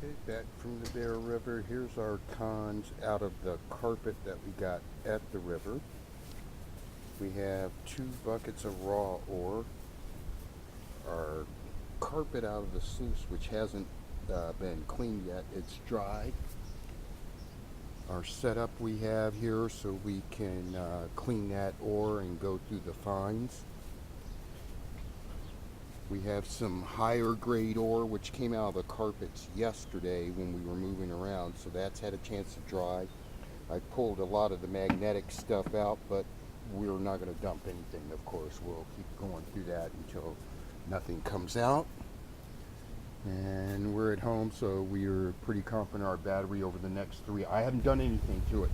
Okay, back from the Bear River. Here's our cons out of the carpet that we got at the river. We have 2 buckets of raw ore. Our carpet out of the sluice, which hasn't been cleaned yet, it's dry. Our setup we have here so we can clean that ore and go through the fines. We have some higher grade ore which came out of the carpets yesterday when we were moving around, so that's had a chance to dry. I pulled a lot of the magnetic stuff out, but we're not going to dump anything, of course. We'll keep going through that until nothing comes out. And we're at home, so we are pretty confident our battery over the next 3. I haven't done anything to it.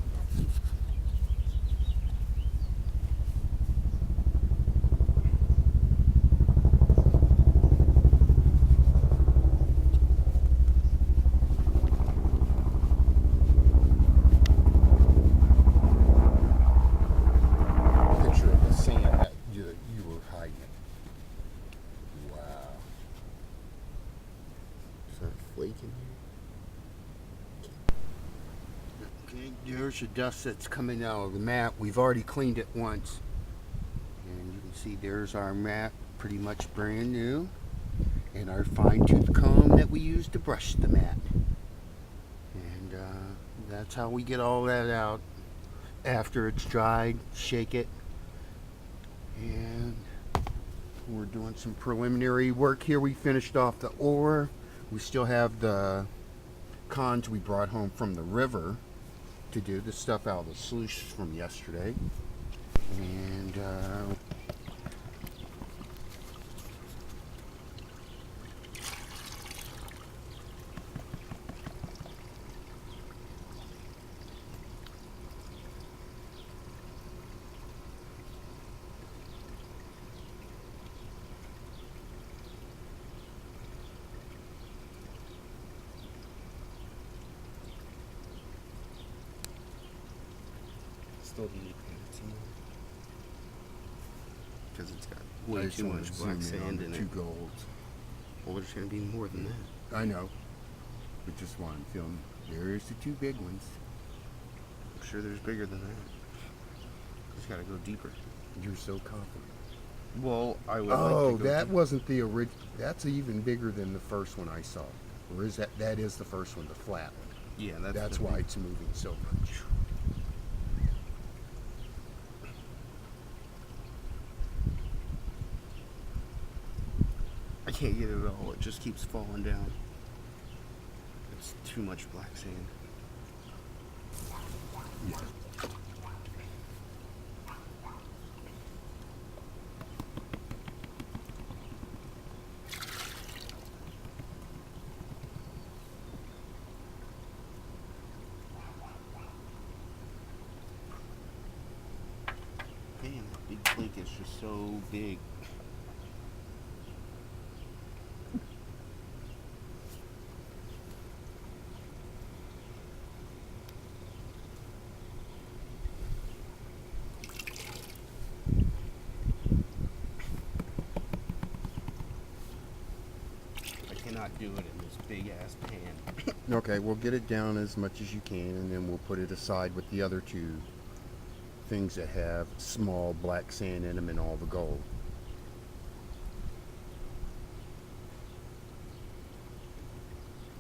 Picture of the sand that you were hiding. Wow. Is that flaking Okay, there's the dust that's coming out of the mat. We've already cleaned it once. And you can see there's our mat, pretty much brand new. And our fine-tooth comb that we use to brush the mat. And that's how we get all that out. After it's dried, shake it. And we're doing some preliminary work here. We finished off the ore. We still have the cons we brought home from the river to do, the stuff out of the sluice from yesterday. And Still need some more. Because it's got I way just too wanna much zoom black in sand on in the it. 2 golds. Well, there's going to be more than that. I know. We just want to film. There's the 2 big ones. I'm sure there's bigger than that. Just got to go deeper. You're so confident. Well, I would Oh, like to go that deeper. wasn't the original. That's even bigger than the first one I saw. Or is that? That is the first one, the flat one. Yeah, That's the why big- it's moving so much. I can't get it at all. It just keeps falling down. It's too much black sand. Yeah. Man, that big flake is just so big. I cannot do it in this big ass pan. Okay, we'll get it down as much as you can, and then we'll put it aside with the other 2 things that have small black sand in them and all the gold.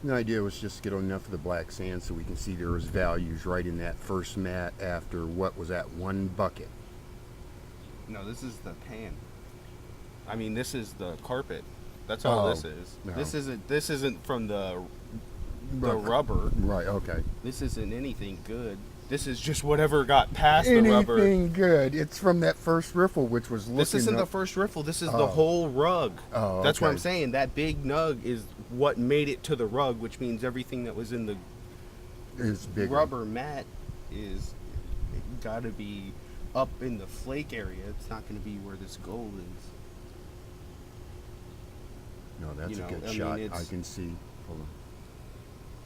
The idea was just to get enough of the black sand so we can see there was values right in that first mat after what was that 1 bucket. No, this is the pan. I mean, this is the carpet. That's all Oh, this is. no. This isn't from the rubber. Right, okay. This isn't anything good. This is just whatever got past the rubber. Anything good. It's from that first riffle, which was looking This isn't the up- first riffle. This is Oh. the whole rug. Oh, That's what I'm okay. saying. That big nug is what made it to the rug, which means everything that was in the is bigger. rubber mat is got to be up in the flake area. It's not going to be where this gold is. No, that's You a know, good I mean, shot. I it's- can see. Hold on.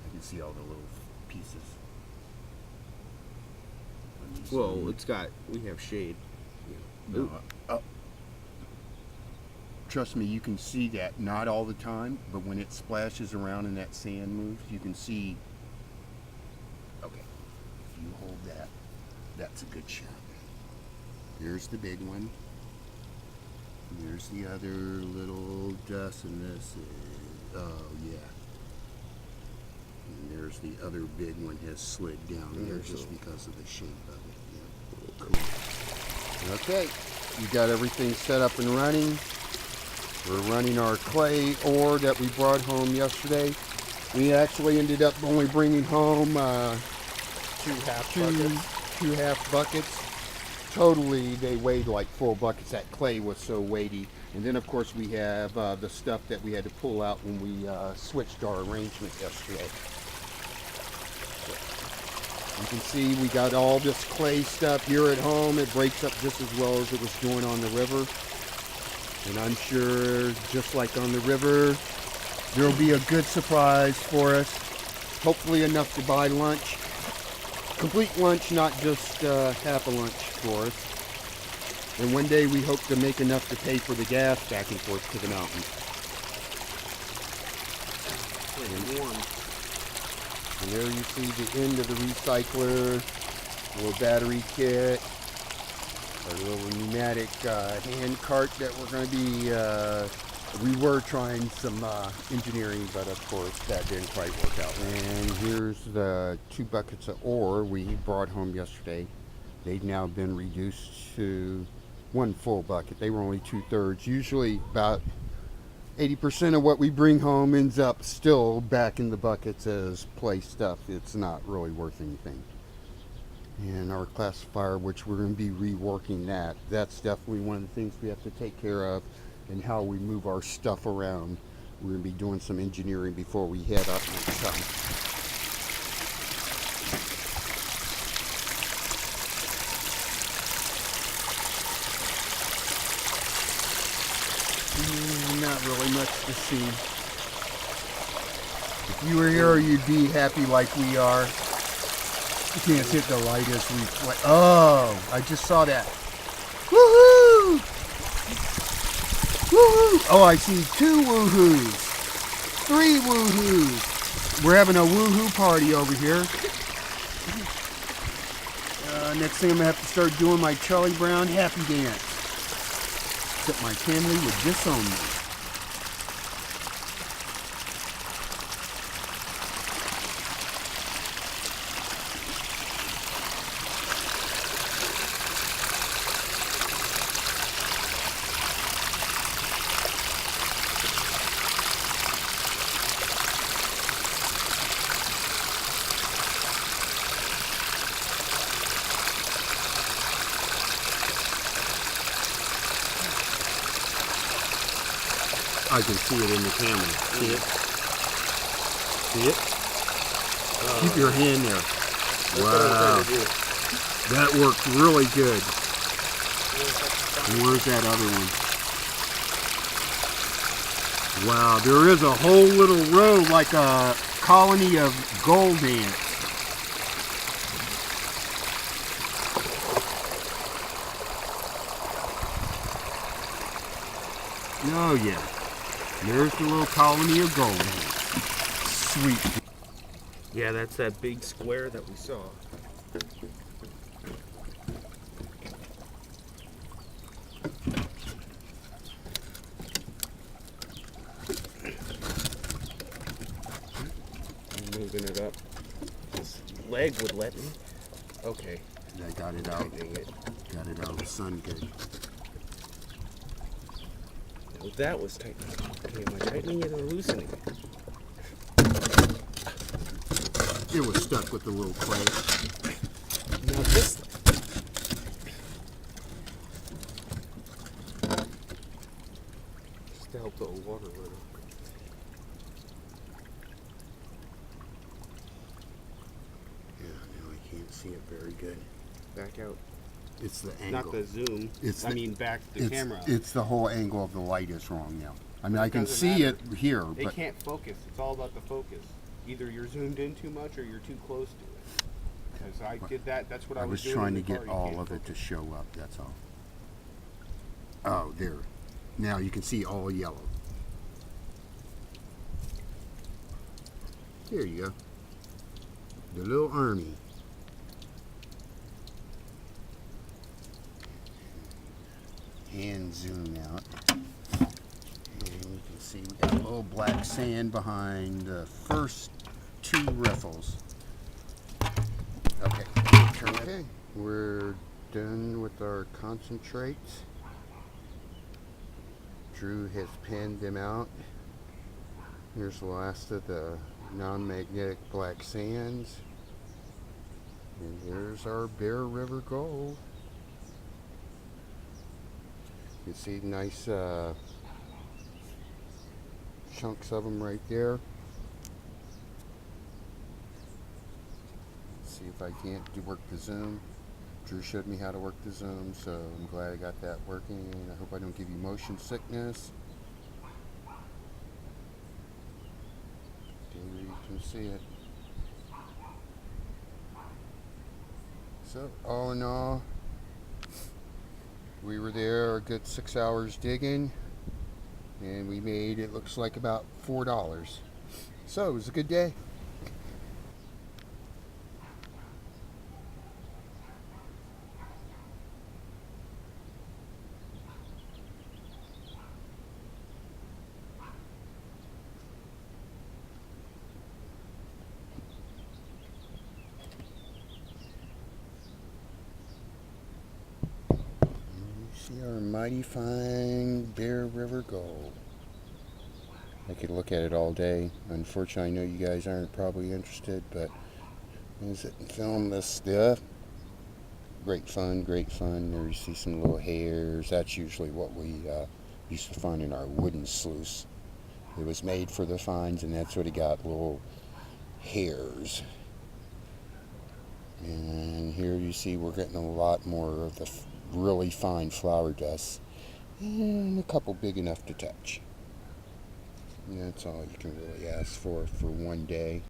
I can see all the little pieces. Let me see. We have shade. No, trust me, you can see that, not all the time, but when it splashes around and that sand moves, you can see. Okay, if you hold that, that's a good shot. Here's the big one. Here's the other little dust, and this is, oh yeah. And there's the other big one has slid down there just because of the shape of it. Yeah, cool. Okay, we got everything set up and running. We're running our clay ore that we brought home yesterday. We actually ended up only bringing home Two half buckets. two half buckets. Totally, they weighed like full buckets. That clay was so weighty. And then, of course, we have the stuff that we had to pull out when we switched our arrangement yesterday. So, you can see we got all this clay stuff here at home. It breaks up just as well as it was doing on the river. And I'm sure, just like on the river, there'll be a good surprise for us. Hopefully enough to buy lunch. Complete lunch, not just half a lunch for us. And one day we hope to make enough to pay for the gas back and forth to the mountains. It's warm. And there you see the end of the recycler, little battery kit, our little pneumatic hand cart that we're going to be, we were trying some engineering, but of course that didn't quite work out. And here's the 2 buckets of ore we brought home yesterday. They've now been reduced to 1 full bucket. They were only 2/3. Usually about 80% of what we bring home ends up still back in the buckets as play stuff. It's not really worth anything. And our classifier, which we're going to be reworking that, that's definitely one of the things we have to take care of, and how we move our stuff around. We're going to be doing some engineering before we head up next time. Not really much to see. If you were here, you'd be happy like we are. You can't hit the light as we play. Oh, I just saw that. Woohoo! Woohoo! Oh, I see 2 woohoos. 3 woohoos. We're having a woohoo party over here. Next thing I'm going to have to start doing my Charlie Brown happy dance. Except my family would disown me. I can see it in the camera. See it? See it? Keep your hand there. Wow. That worked really good. And where's that other one? Wow, there is a whole little row like a colony of gold ants. Oh yeah. There's the little colony of gold ants. Sweet. Yeah, that's that big square that we saw. I'm moving it up. This leg would let me. Okay. I got it out. Tightening it. Got it out of the sun good. Well, that was tightening. Okay, am I tightening it or loosening it? It was stuck with the little clay. Now this. Just to help the water a little. Yeah, now I can't see it very good. Back out. It's the angle. Not the zoom. It's I the- mean back the camera. It's the whole angle of the light is wrong now. I mean, I can doesn't see matter. it here, It but can't focus. It's all about the focus. Either you're zoomed in too much or you're too close to it. Because I did that. That's what I I was was doing. trying to in the get car. You all can't of it to focus. show up, that's all. Oh, there. Now you can see all yellow. There you go. The little army. And zoom out. And you can see we got a little black sand behind the first two riffles. Okay, we're done with our concentrates. Drew has panned them out. Here's the last of the non-magnetic black sands. And here's our Bear River Gold. You can see nice chunks of them right there. Let's see if I can't work the zoom. Drew showed me how to work the zoom, so I'm glad I got that working. I hope I don't give you motion sickness. There you can see it. So all in all, we were there a good 6 hours digging, and we made, it looks like, about $4. So it was a good day. See our mighty fine Bear River Gold. I could look at it all day. Unfortunately, I know you guys aren't probably interested, but is it film this stuff? Great fun, great fun. There you see some little hairs. That's usually what we used to find in our wooden sluice. It was made for the fines, and that's what it got, little hairs. And here you see we're getting a lot more of the really fine flower dust, and a couple big enough to touch. And that's all you can really ask for one day.